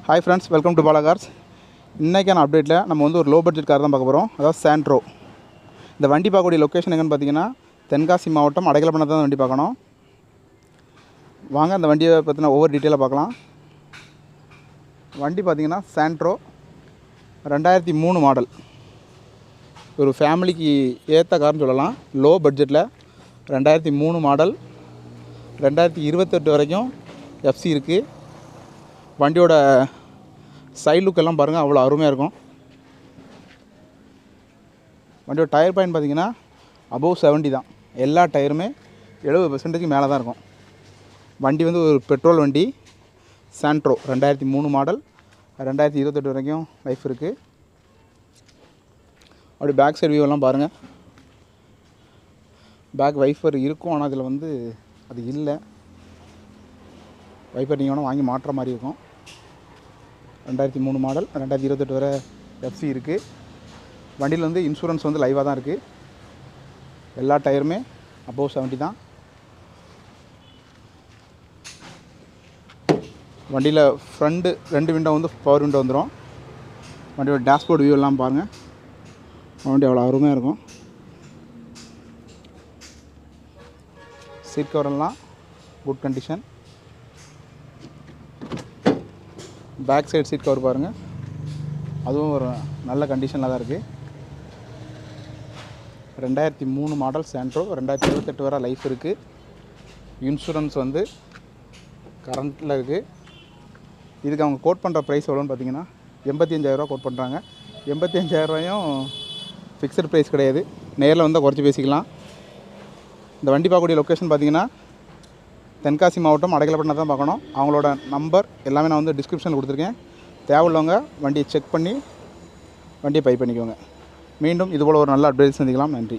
Hi friends, welcome to Bala Cars. இன்னைக்கான அப்டேட்டில் நம்ம வந்து ஒரு லோ பட்ஜெட் கார் தான் பார்க்க போகிறோம். அதாவது சாண்ட்ரோ. இந்த வண்டி பார்க்கக்கூடிய லொக்கேஷன் எங்கன்னு பார்த்தீங்கன்னா தென்காசி மாவட்டம் அடைக்கலப்பணத்தை தான் வண்டி பார்க்கணும். வாங்க அந்த வண்டியை பற்றின ஒவ்வொரு டீட்டெயிலாக பார்க்கலாம். வண்டி பார்த்தீங்கன்னா சாண்ட்ரோ 2003 மாடல். ஒரு ஃபேமிலிக்கு ஏற்ற கார்னு சொல்லலாம். லோ பட்ஜெட்டில் 2003 மாடல், 2028 வரைக்கும் எஃப்சி இருக்குது. வண்டியோட சைட் லுக் எல்லாம் பாருங்கள், அவ்வளோ அருமையாக இருக்கும். வண்டியோட டயர் பாயிண்ட் பார்த்திங்கன்னா அபோவ் 70 தான். எல்லா டயருமே 70% மேலே தான் இருக்கும். வண்டி வந்து ஒரு பெட்ரோல் வண்டி. சாண்ட்ரோ 2003 மாடல், 2028 வரைக்கும் லைஃப் இருக்குது. அப்படி பேக் சைடு வியூவெல்லாம் பாருங்கள். பேக் வைஃபர் இருக்கும், ஆனால் அதில் வந்து அது இல்லை. வைஃபர் நீங்கள் வேணால் வாங்கி மாட்டுற மாதிரி இருக்கும். 2003 மாடல், 2028 வரை எஃப்சி இருக்குது. வண்டியில் வந்து இன்சூரன்ஸ் வந்து லைவாக தான் இருக்குது. எல்லா டயருமே அபோவ் 70 தான். வண்டியில் ஃப்ரண்ட்டு 2 விண்டோ வந்து பவர் விண்டோ வந்துடும். வண்டியோட டேஷ்போர்ட் வியூ எல்லாம் பாருங்கள். வண்டி அவ்வளோ அருமையாக இருக்கும். சீட் கவரெல்லாம் good condition. Back side seat cover பாருங்கள், அதுவும் ஒரு நல்ல கண்டிஷனில் தான் இருக்குது. 2003 மாடல் சாண்ட்ரோ, 2028 வரை லைஃப் இருக்குது. இன்சூரன்ஸ் வந்து கரண்ட்டில் இருக்குது. இதுக்கு அவங்க கோட் பண்ணுற ப்ரைஸ் எவ்வளோன்னு பார்த்தீங்கன்னா 85,000 கோட் பண்ணுறாங்க. 85,000 ஃபிக்ஸட் ப்ரைஸ் கிடையாது, நேரில் வந்து குறைச்சி பேசிக்கலாம். இந்த வண்டி பார்க்கக்கூடிய லொக்கேஷன் பார்த்தீங்கன்னா தென்காசி மாவட்டம் அடைக்கலப்பணத்தை தான் பார்க்கணும். அவங்களோட நம்பர் எல்லாமே நான் வந்து டிஸ்கிரிப்ஷனில் கொடுத்துருக்கேன். தேவையுள்ளவங்க வண்டியை செக் பண்ணி வண்டியை பை பண்ணிக்கோங்க. மீண்டும் இதுபோல் ஒரு நல்ல அட்வைஸ் சந்திக்கலாம். நன்றி.